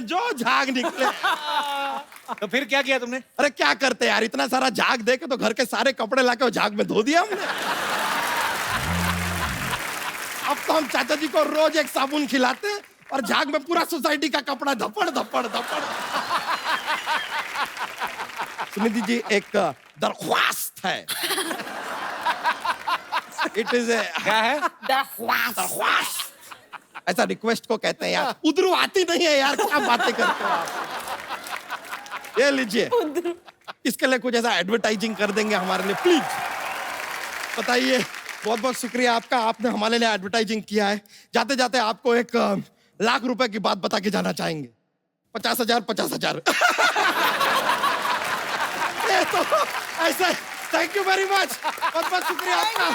तो फिर क्या किया तुमने? अरे क्या करते यार, इतना सारा झाग दे के तो घर के सारे कपड़े लाके झाग में धो दिया हमने। अब तो हम चाचा जी को रोज एक साबुन खिलाते हैं और झाग में पूरा सोसाइटी का कपड़ा धपड़। सुनिधि जी एक दरख्वास्त है। इट इज क्या है? दरख्वास्त। ऐसा रिक्वेस्ट को कहते हैं यार। उधरू आती नहीं है यार, क्या बातें करते हो आप? ये लीजिए, इसके लिए कुछ ऐसा एडवर्टाइजिंग कर देंगे हमारे लिए प्लीज। बताइए। बहुत बहुत शुक्रिया आपका, आपने हमारे लिए एडवर्टाइजिंग किया है। जाते जाते आपको 1,00,000 रुपए की बात बता के जाना चाहेंगे। 50,000। तो ऐसा, थैंक यू वेरी मच, बहुत बहुत शुक्रिया आपका।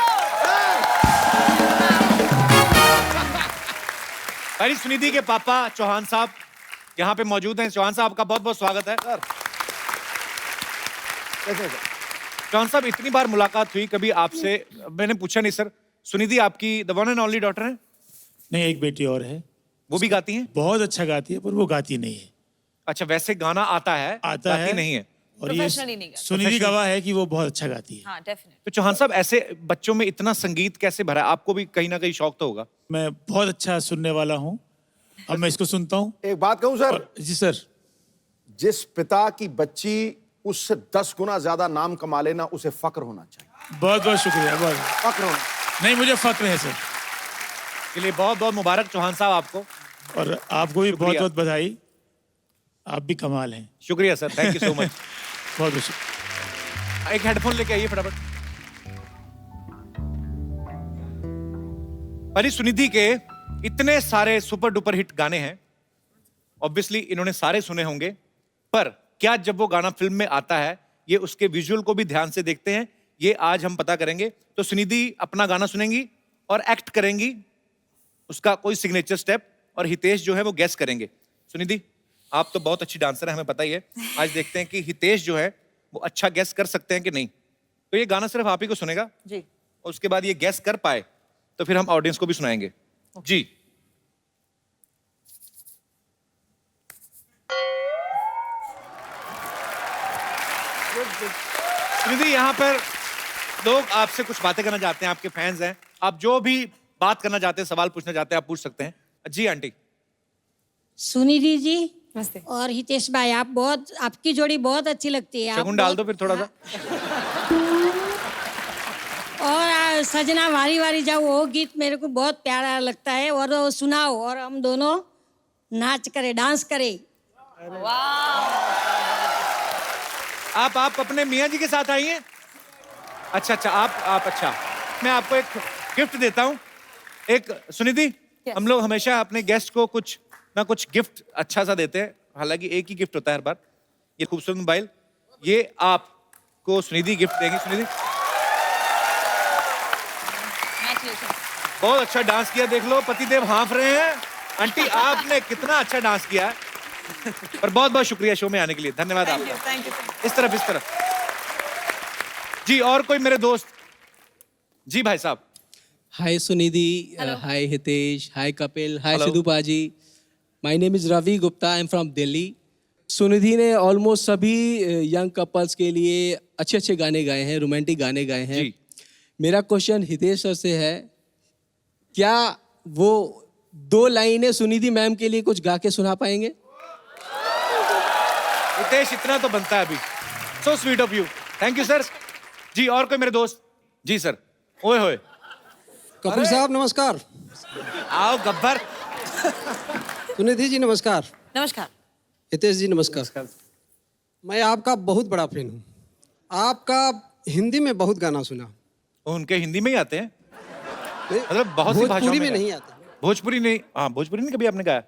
भाई सुनिधि के पापा चौहान साहब यहाँ पे मौजूद हैं। चौहान साहब का बहुत बहुत स्वागत है। चौहान साहब, इतनी बार मुलाकात हुई, कभी आपसे मैंने पूछा नहीं सर, सुनिधि आपकी the one and only daughter है? नहीं, एक बेटी और है। वो भी गाती हैं? बहुत अच्छा गाती है, पर वो गाती नहीं है। अच्छा, वैसे गाना आता है, आता गाती है, नहीं है। और ये Professionally नहीं गाती। सुनिधि गवाह है कि वो बहुत अच्छा गाती है। हाँ डेफिनेट। तो चौहान साहब, ऐसे बच्चों में इतना संगीत कैसे भरा? आपको भी कहीं ना कहीं शौक तो होगा। मैं बहुत अच्छा सुनने वाला हूँ। अब मैं इसको सुनता हूँ। एक बात कहूं सर, जी सर। जिस पिता की बच्ची उससे 10 गुना ज्यादा नाम कमा लेना, उसे फक्र होना चाहिए। बहुत बहुत शुक्रिया। बहुत फक्र होना। नहीं, मुझे फक्र है सर। के लिए बहुत बहुत मुबारक चौहान साहब आपको। और आपको भी बहुत बहुत बधाई। आप भी कमाल हैं। शुक्रिया sir, thank you so much. बहुत बहुत शुक्रिया। एक हेडफोन लेके आइए फटाफट। परी सुनिधि के इतने सारे सुपर डुपर हिट गाने हैं, ऑब्वियसली इन्होंने सारे सुने होंगे, पर क्या जब वो गाना फिल्म में आता है, ये उसके विजुअल को भी ध्यान से देखते हैं? ये आज हम पता करेंगे। तो सुनिधि अपना गाना सुनेंगी और एक्ट करेंगी, उसका कोई सिग्नेचर स्टेप, और हितेश जो है वो गेस करेंगे। सुनिधि, आप तो बहुत अच्छी डांसर है, हमें पता ही है। आज देखते हैं कि हितेश जो है वो अच्छा गेस कर सकते हैं कि नहीं। तो ये गाना सिर्फ आप ही को सुनेगा जी। और उसके बाद ये गेस कर पाए तो फिर हम ऑडियंस को भी सुनाएंगे। जी। सुनिधि, यहाँ पर लोग आपसे कुछ बातें करना चाहते हैं, आपके फैंस हैं। आप जो भी बात करना चाहते हैं, सवाल पूछना चाहते हैं, आप पूछ सकते हैं। जी आंटी। सुनिधि जी नमस्ते। और हितेश भाई, आप बहुत, आपकी जोड़ी बहुत अच्छी लगती है। आप शगुन डाल दो बहुत- फिर थोड़ा सा। और सजना वारी वारी जाओ, वो गीत मेरे को बहुत प्यारा लगता है, और वो सुनाओ और हम दोनों नाच करे, डांस करे। आप अपने मियाँ जी के साथ आई हैं? अच्छा अच्छा, आप अच्छा। मैं आपको एक गिफ्ट देता हूँ। एक सुनिधि, हम लोग हमेशा अपने गेस्ट को कुछ ना कुछ गिफ्ट अच्छा सा देते हैं, हालांकि एक ही गिफ्ट होता है हर बार। ये खूबसूरत मोबाइल, ये आपको सुनिधि गिफ्ट देंगी। सुनिधि, बहुत अच्छा डांस किया, देख लो पतिदेव हाँफ रहे हैं। आंटी, आपने कितना अच्छा डांस किया है। और बहुत बहुत शुक्रिया शो में आने के लिए, धन्यवाद आपका। Thank you. इस तरफ जी। और कोई मेरे दोस्त? जी भाई साहब। हाय सुनिधि, हाय हितेश, हाय कपिल, हाय Hello. Sidhu paaji. My name is Ravi Gupta, I am from Delhi. Sunidhi ने ऑलमोस्ट सभी यंग कपल्स के लिए अच्छे अच्छे गाने गाए हैं, रोमांटिक गाने गाए हैं। जी। मेरा क्वेश्चन हितेश सर से है, क्या वो 2 लाइनें सुनिधि मैम के लिए कुछ गा के सुना पाएंगे? हितेश, इतना तो बनता है अभी। So sweet of you, thank you sir. जी, और कोई मेरे दोस्त? जी सर। ओए होए, कपिल साहब नमस्कार। आओ गब्बर। सुनिधि जी नमस्कार। नमस्कार। हितेश जी नमस्कार। मैं आपका बहुत बड़ा फैन हूँ। आपका हिंदी में बहुत गाना सुना। उनके हिंदी में ही आते हैं, मतलब बहुत सी भाषाओं भोजपुरी में में नहीं आते। भोजपुरी नहीं, हाँ भोजपुरी नहीं कभी आपने गाया।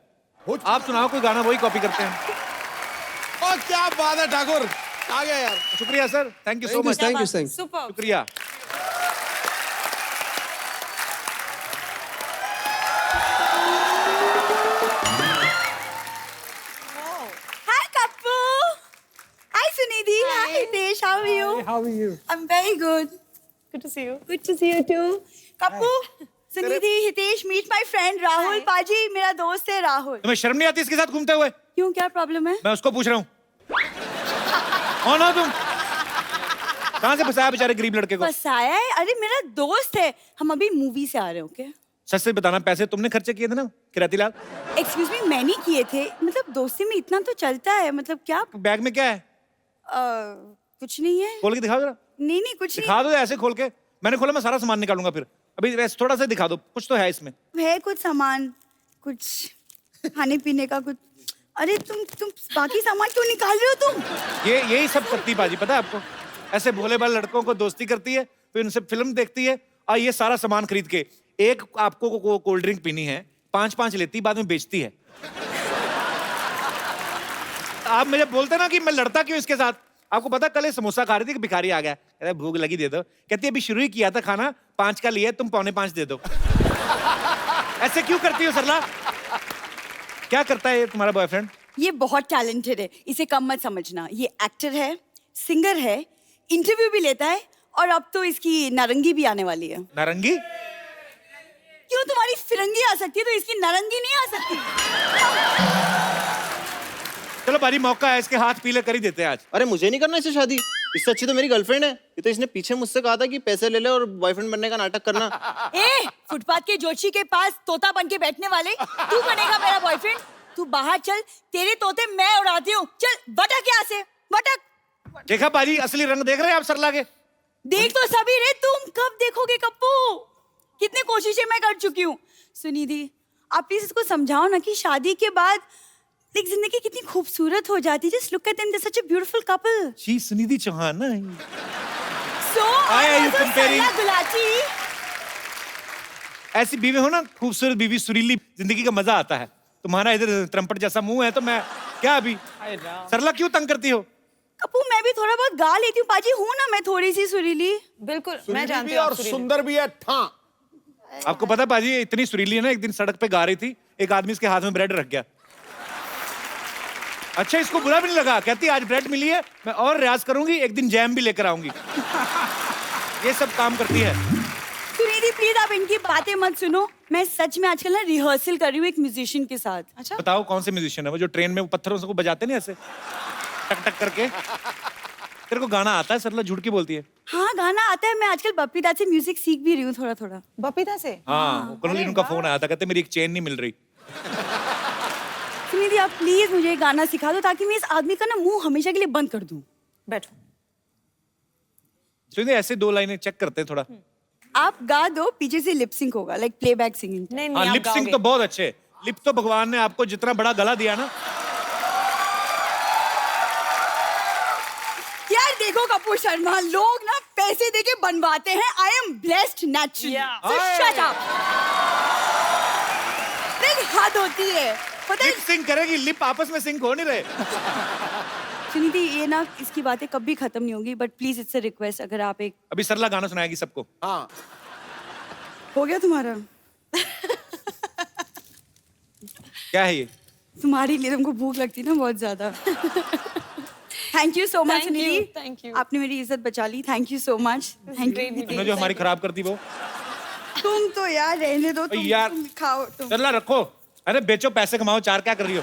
आप सुनाओ कोई गाना, वही कॉपी करते हैं। और क्या बात है ठाकुर, आ गया यार। शुक्रिया sir, thank you so much. Thank you. Super. शुक्रिया। Hi, Kappu. Hi, Sunidhi. Hi, Hitesh. How are you? How are you? I'm very good. Good to see you. Good to see you too. Kappu, Sunidhi, Hitesh, meet my friend Rahul. Paji, मेरा दोस्त है राहुल. तुम्हें शर्म नहीं आती इसके साथ घूमते हुए? क्यों, क्या प्रॉब्लम है? मैं उसको पूछ रहा हूँ। कौन हो तुम? कहाँ से फंसाया बेचारे गरीब लड़के को? फंसाया है? अरे मेरा दोस्त है. हम अभी मूवी से आ रहे हैं, ओके? सच से बताना, पैसे तुमने खर्चे किए थे ना किराती लाल? एक्सक्यूज मी, मैंने किए थे. मतलब दोस्ती में इतना तो चलता है. मतलब क्या? बैग में क्या है? कुछ नहीं है. खोल के दिखाओ जरा। नहीं नहीं, कुछ नहीं दिखा दो ऐसे खोल के। मैंने खोला, मैं सारा सामान निकालूंगा फिर। अभी वैसे थोड़ा सा दिखा दो, कुछ तो है इसमें। है. कुछ सामान, कुछ खाने पीने का कुछ. अरे तुम बाकी सामान क्यों निकाल रहे हो तुम? यही सब करती बाजी, पता है आपको? ऐसे भोले भाले लड़कों को दोस्ती करती है, फिर उनसे फिल्म देखती है, और ये सारा सामान खरीद के, एक आपको कोल्ड ड्रिंक पीनी है, 5-5 लेती, बाद में बेचती है। आप मुझे बोलते ना कि मैं लड़ता क्यों इसके साथ। आपको पता, कल ये समोसा खा रही थी कि भिखारी आ गया, कहता भूख लगी दे दो। कहती अभी शुरू ही किया था खाना, 5 का लिया, तुम 4.25 दे दो। ऐसे क्यों करती हो सरला? क्या करता है ये तुम्हारा बॉयफ्रेंड? ये बहुत टैलेंटेड है, इसे कम मत समझना. ये एक्टर है, सिंगर है, इंटरव्यू भी लेता है, और अब तो इसकी नारंगी भी आने वाली है. नारंगी? क्यों, तुम्हारी फिरंगी आ सकती है तो इसकी नारंगी नहीं आ सकती? चलो भाजी मौका है, इसके हाथ पीले कर ही देते हैं आज। अरे मुझे नहीं करना इससे शादी, इससे अच्छी तो मेरी गर्लफ्रेंड है। ये तो इसने पीछे मुझसे कहा था कि पैसे ले ले और बॉयफ्रेंड बनने का नाटक करना। ए, फुटपाथ के जोशी के पास तोता बन के बैठने वाले, तू बनेगा मेरा बॉयफ्रेंड? तू बाहर चल, तेरे तोते मैं उड़ाती हूँ। चल भटक यहाँ से, भटक। देखा भाजी, असली रंग देख रहे हैं आप सरला के? देख तो सभी रे, तुम कब देखोगे कप्पू? कितनी कोशिशें मैं कर चुकी हूँ। सुनिधि, आप प्लीज इसको समझाओ ना कि शादी के बाद एक जिंदगी कितनी खूबसूरत हो जाती है। Just look at them, they such a beautiful couple. She Sunidhi Chauhan ना। सो गुलाटी, ऐसी बीवी हो ना, खूबसूरत बीवी, सुरीली, जिंदगी का मजा आता है। तुम्हारा इधर त्रंपट जैसा मुंह है तो मैं क्या अभी। सरला क्यों तंग करती हो? कप्पू मैं भी थोड़ा बहुत गा लेती हूँ पाजी, हूँ ना मैं थोड़ी सी सुरीली। बिल्कुल, मैं सुरीली जानती भी हूँ और सुंदर भी है। ठां आपको पता पाजी, इतनी सुरीली है ना, एक दिन सड़क पे गा रही थी, एक आदमी इसके हाथ में ब्रेड रख गया। अच्छा, इसको बुरा भी नहीं लगा, कहती आज ब्रेड मिली है, मैं और रियाज करूंगी, एक दिन जैम भी लेकर आऊंगी। ये सब काम करती है। सुनिधि प्लीज आप इनकी बातें मत सुनो। मैं सच में आजकल ना रिहर्सल कर रही हूँ एक म्यूजिशियन के साथ। अच्छा, बताओ कौन से म्यूजिशियन है वो, जो ट्रेन में वो पत्थरों से को बजाते नहीं ऐसे टक टक करके? तेरे को गाना आता है सरला? झूठ की बोलती है। हाँ गाना आता है, मैं आजकल बप्पी दा से म्यूजिक सीख भी रही हूँ थोड़ा थोड़ा। बपीता से? हाँ, कल उनका फोन आया था, कहते मेरी एक चेन नहीं मिल रही। सुनिधि आप प्लीज मुझे गाना सिखा दो ताकि मैं इस आदमी का ना मुंह हमेशा के लिए बंद कर दूं। बैठो। सुनिधि ऐसे 2 लाइनें चेक करते हैं थोड़ा। आप गा दो, पीछे से लिप सिंक होगा, लाइक प्लेबैक सिंगिंग। नहीं हाँ, नहीं, लिप सिंक तो बहुत अच्छे। लिप तो भगवान ने आपको जितना बड़ा गला दिया ना। यार देखो कपूर शर्मा, लोग ना पैसे देके बनवाते हैं। I am blessed naturally, so shut up. नहीं, हद होती है। पता है लिप सिंक करेगी, लिप आपस में सिंक हो नहीं रहे। सुनिधि, ये ना इसकी बातें कभी खत्म नहीं होगी, but please it's a request, अगर आप एक। अभी सरला गाना सुनाएगी सबको। हाँ हो गया तुम्हारा? क्या है ये? तुम्हारे लिए, तुमको भूख लगती ना बहुत ज्यादा। Thank you so much Sunidhi, thank you. आपने मेरी इज्जत बचा ली। Thank you so much. Thank you. तुमने जो हमारी खराब कर दी वो। तुम तो यार रहने दो, तुम यार तुम खाओ तुम। सरला रखो, अरे बेचो पैसे कमाओ, 4 क्या कर रही हो?